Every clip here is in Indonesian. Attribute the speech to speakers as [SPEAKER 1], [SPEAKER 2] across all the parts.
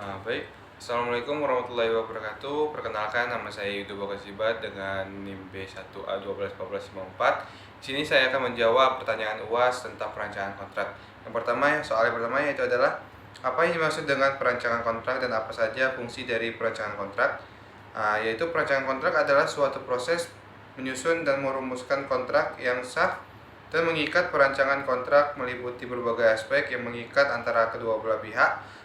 [SPEAKER 1] Baik, Assalamualaikum warahmatullahi wabarakatuh. Perkenalkan, nama saya Yudo Bakasibat dengan NIM B1A121454. Di sini saya akan menjawab pertanyaan UAS tentang perancangan kontrak. Soal yang pertama yaitu adalah apa yang dimaksud dengan perancangan kontrak dan apa saja fungsi dari perancangan kontrak? Yaitu perancangan kontrak adalah suatu proses menyusun dan merumuskan kontrak yang sah dan mengikat. Perancangan kontrak meliputi berbagai aspek yang mengikat antara kedua belah pihak.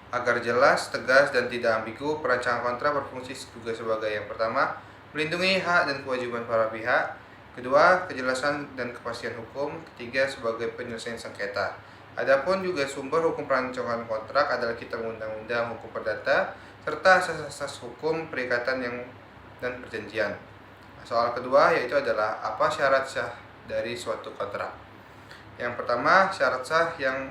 [SPEAKER 1] Agar jelas, tegas, dan tidak ambigu, perancangan kontrak berfungsi juga sebagai yang pertama, melindungi hak dan kewajiban para pihak. Kedua, kejelasan dan kepastian hukum. Ketiga, sebagai penyelesaian sengketa. Adapun juga sumber hukum perancangan kontrak adalah Kitab Undang-Undang Hukum Perdata serta asas-asas hukum perikatan dan perjanjian. Soal kedua yaitu adalah apa syarat sah dari suatu kontrak. Yang pertama, syarat sah yang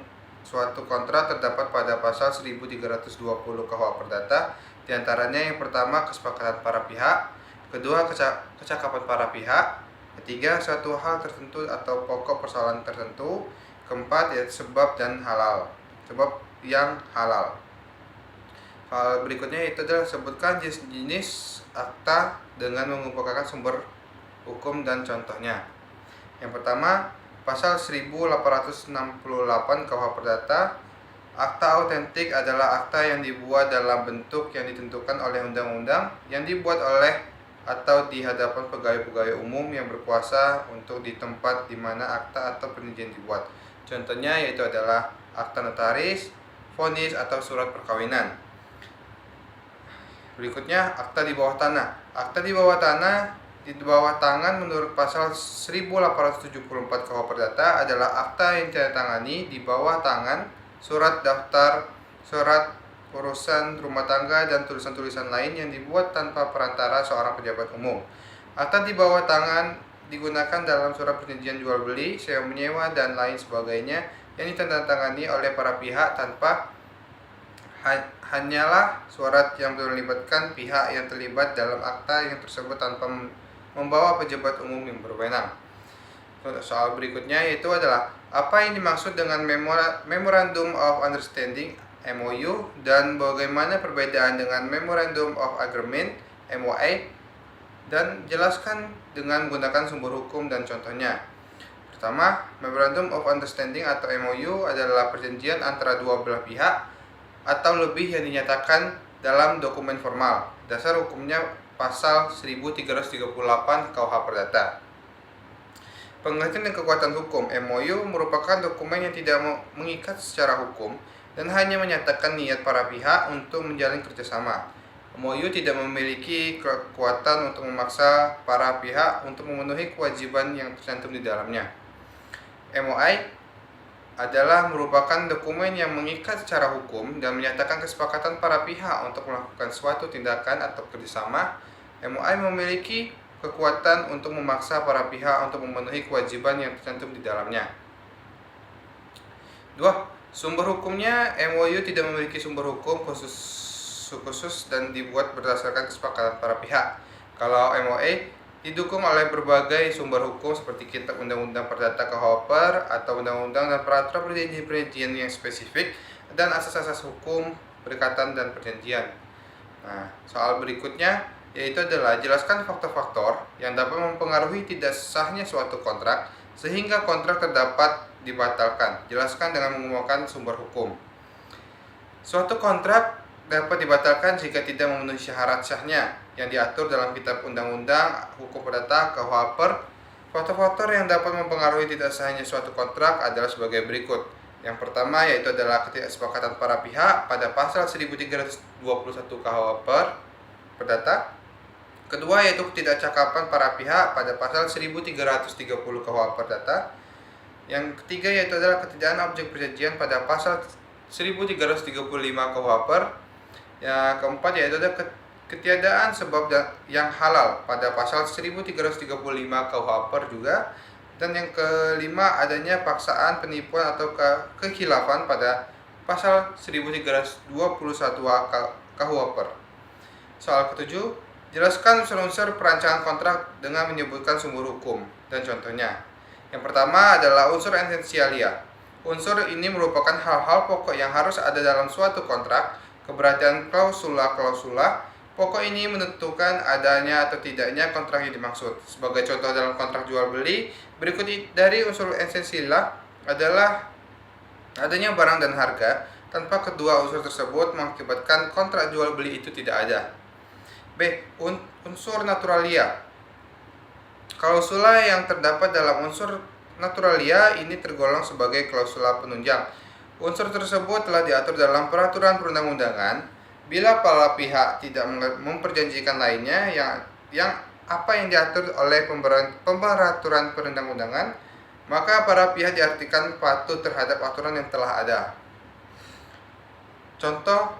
[SPEAKER 1] suatu kontrak terdapat pada pasal 1320 KUH Perdata. Di antaranya yang pertama, kesepakatan para pihak. Kedua, kecakapan para pihak. Ketiga, suatu hal tertentu atau pokok persoalan tertentu. Keempat, yaitu sebab yang halal. Hal berikutnya itu adalah sebutkan jenis akta dengan mengumpulkan sumber hukum dan contohnya. Yang pertama, Pasal 1868 KUH Perdata. Akta autentik adalah akta yang dibuat dalam bentuk yang ditentukan oleh undang-undang, yang dibuat oleh atau di hadapan pegawai-pegawai umum yang berkuasa untuk di tempat di mana akta atau perjanjian dibuat. Contohnya yaitu adalah akta notaris, vonis, atau surat perkawinan. Berikutnya, akta di bawah tanah. Akta di bawah tangan menurut pasal 1874 KUH Perdata adalah akta yang ditandatangani di bawah tangan, surat daftar, surat urusan rumah tangga, dan tulisan-tulisan lain yang dibuat tanpa perantara seorang pejabat umum. Akta di bawah tangan digunakan dalam surat perjanjian jual beli, sewa menyewa, dan lain sebagainya yang ditandatangani oleh para pihak tanpa hanyalah surat yang melibatkan pihak yang terlibat dalam akta yang tersebut tanpa membawa pejabat umum yang berwenang. Soal berikutnya yaitu adalah apa yang dimaksud dengan Memorandum of Understanding MOU dan bagaimana perbedaan dengan Memorandum of Agreement MOA, dan jelaskan dengan menggunakan sumber hukum dan contohnya. Pertama, Memorandum of Understanding atau MOU adalah perjanjian antara dua belah pihak atau lebih yang dinyatakan dalam dokumen formal. Dasar hukumnya Pasal 1338 KUH Perdata. Pengertian dan kekuatan hukum. MOU merupakan dokumen yang tidak mengikat secara hukum dan hanya menyatakan niat para pihak untuk menjalin kerjasama. MOU tidak memiliki kekuatan untuk memaksa para pihak untuk memenuhi kewajiban yang tercantum di dalamnya. MOA adalah merupakan dokumen yang mengikat secara hukum dan menyatakan kesepakatan para pihak untuk melakukan suatu tindakan atau kerjasama. MOA memiliki kekuatan untuk memaksa para pihak untuk memenuhi kewajiban yang tercantum di dalamnya. 2. Sumber hukumnya. MOU tidak memiliki sumber hukum khusus dan dibuat berdasarkan kesepakatan para pihak. Kalau MOA didukung oleh berbagai sumber hukum seperti Kitab Undang-Undang Perdata KUH atau Undang-Undang dan peraturan perjanjian yang spesifik dan asas-asas hukum perikatan dan perjanjian. Soal berikutnya yaitu adalah jelaskan faktor-faktor yang dapat mempengaruhi tidak sahnya suatu kontrak sehingga kontrak terdapat dibatalkan. Jelaskan dengan menggunakan sumber hukum. Suatu kontrak dapat dibatalkan jika tidak memenuhi syarat sahnya yang diatur dalam Kitab Undang-Undang Hukum Perdata KUH. Faktor-faktor yang dapat mempengaruhi tidak sahnya suatu kontrak adalah sebagai berikut. Yang pertama yaitu adalah ketidaksepakatan para pihak pada pasal 1321 KUH Perdata. Kedua yaitu ketidakcakapan para pihak pada pasal 1330 KUH Perdata. Yang ketiga yaitu adalah ketidakan objek perjanjian pada pasal 1335 KUH. Yang keempat yaitu adalah ketiadaan sebab yang halal pada pasal 1335 KUH juga. Dan yang kelima adanya paksaan, penipuan atau kekhilafan pada pasal 1321 KUH. Soal ketujuh, jelaskan unsur-unsur perancangan kontrak dengan menyebutkan sumber hukum dan contohnya. Yang pertama adalah unsur esensialia. Unsur ini merupakan hal-hal pokok yang harus ada dalam suatu kontrak. Keberadaan klausula pokok ini menentukan adanya atau tidaknya kontrak yang dimaksud. Sebagai contoh dalam kontrak jual beli, berikut dari unsur esensial adalah adanya barang dan harga. Tanpa kedua unsur tersebut mengakibatkan kontrak jual beli itu tidak ada. B. Unsur naturalia. Klausula yang terdapat dalam unsur naturalia ini tergolong sebagai klausula penunjang. Unsur tersebut telah diatur dalam peraturan perundang-undangan. Bila para pihak tidak memperjanjikan lainnya yang apa yang diatur oleh pemberaturan perundang-undangan, maka para pihak diartikan patuh terhadap aturan yang telah ada. Contoh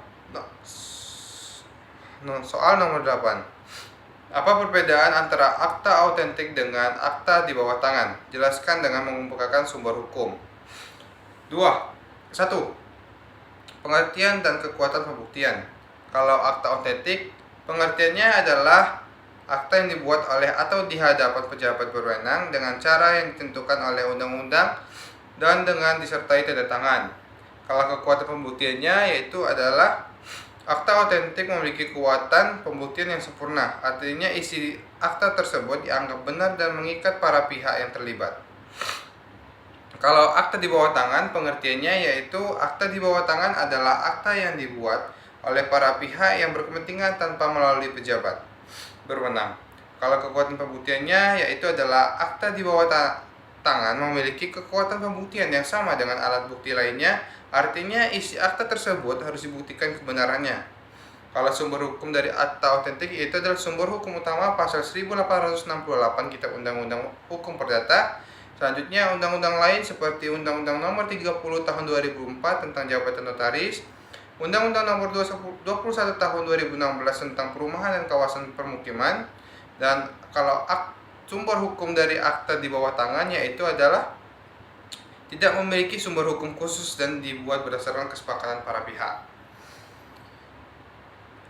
[SPEAKER 1] soal nomor 8. Apa perbedaan antara akta autentik dengan akta di bawah tangan? Jelaskan dengan mengemukakan sumber hukum. 2. 1. Pengertian dan kekuatan pembuktian. Kalau akta autentik, pengertiannya adalah akta yang dibuat oleh atau di hadapan pejabat berwenang dengan cara yang ditentukan oleh undang-undang dan dengan disertai tanda tangan. Kalau kekuatan pembuktiannya yaitu adalah akta autentik memiliki kekuatan pembuktian yang sempurna, artinya isi akta tersebut dianggap benar dan mengikat para pihak yang terlibat. Kalau akta di bawah tangan, pengertiannya yaitu akta di bawah tangan adalah akta yang dibuat oleh para pihak yang berkepentingan tanpa melalui pejabat berwenang. Kalau kekuatan pembuktiannya yaitu adalah akta di bawah tangan memiliki kekuatan pembuktian yang sama dengan alat bukti lainnya, artinya isi akta tersebut harus dibuktikan kebenarannya. Kalau sumber hukum dari akta autentik yaitu adalah sumber hukum utama pasal 1868 Kitab Undang-Undang Hukum Perdata. Selanjutnya undang-undang lain seperti Undang-Undang Nomor 30 Tahun 2004 tentang Jabatan Notaris, Undang-Undang Nomor 21 Tahun 2016 tentang Perumahan dan Kawasan Permukiman, dan kalau sumber hukum dari akta di bawah tangan yaitu adalah tidak memiliki sumber hukum khusus dan dibuat berdasarkan kesepakatan para pihak.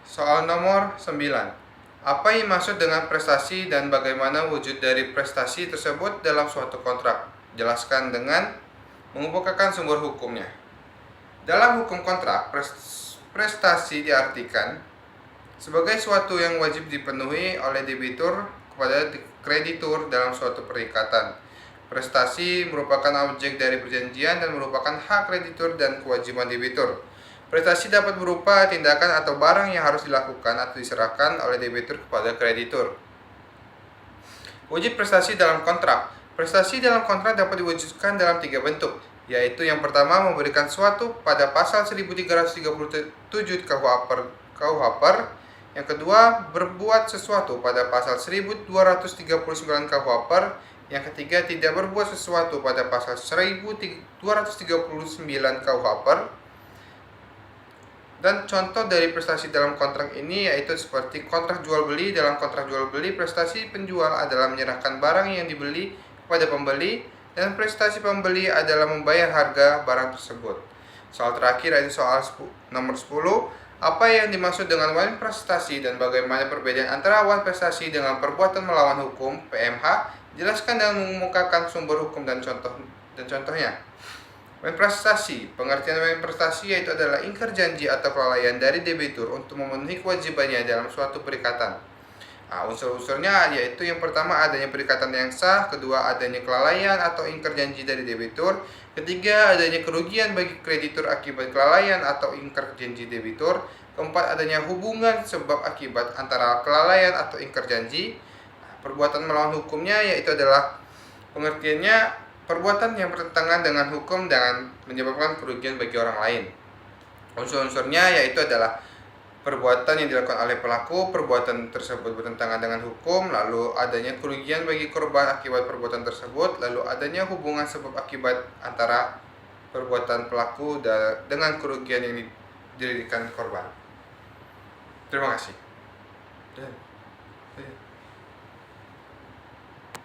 [SPEAKER 1] Soal nomor 9. Apa yang dimaksud dengan prestasi dan bagaimana wujud dari prestasi tersebut dalam suatu kontrak? Jelaskan dengan mengemukakan sumber hukumnya. Dalam hukum kontrak, prestasi diartikan sebagai suatu yang wajib dipenuhi oleh debitur kepada kreditur dalam suatu perikatan. Prestasi merupakan objek dari perjanjian dan merupakan hak kreditur dan kewajiban debitur. Prestasi dapat berupa tindakan atau barang yang harus dilakukan atau diserahkan oleh debitur kepada kreditur. Wujud prestasi dalam kontrak. Prestasi dalam kontrak dapat diwujudkan dalam 3 bentuk, yaitu yang pertama memberikan suatu pada pasal 1337 KUHP, yang kedua berbuat sesuatu pada pasal 1239 KUHP, yang ketiga tidak berbuat sesuatu pada pasal 1239 KUHP. Dan contoh dari prestasi dalam kontrak ini yaitu seperti kontrak jual beli. Dalam kontrak jual beli, prestasi penjual adalah menyerahkan barang yang dibeli kepada pembeli, dan prestasi pembeli adalah membayar harga barang tersebut. Soal terakhir yaitu soal nomor 10. Apa yang dimaksud dengan wan prestasi dan bagaimana perbedaan antara wan prestasi dengan perbuatan melawan hukum (PMH)? Jelaskan dengan mengemukakan sumber hukum dan contohnya. Wan prestasi. Pengertian wan prestasi yaitu adalah ingkar janji atau kelalaian dari debitur untuk memenuhi kewajibannya dalam suatu perikatan. Unsur-unsurnya yaitu yang pertama adanya perikatan yang sah, kedua adanya kelalaian atau ingkar janji dari debitur, ketiga adanya kerugian bagi kreditur akibat kelalaian atau ingkar janji debitur, keempat adanya hubungan sebab akibat antara kelalaian atau ingkar janji. Perbuatan melawan hukumnya yaitu adalah pengertiannya perbuatan yang bertentangan dengan hukum dan menyebabkan kerugian bagi orang lain. Unsur-unsurnya yaitu adalah perbuatan yang dilakukan oleh pelaku, perbuatan tersebut bertentangan dengan hukum, lalu adanya kerugian bagi korban akibat perbuatan tersebut, lalu adanya hubungan sebab akibat antara perbuatan pelaku dengan kerugian yang didirikan korban. Terima kasih.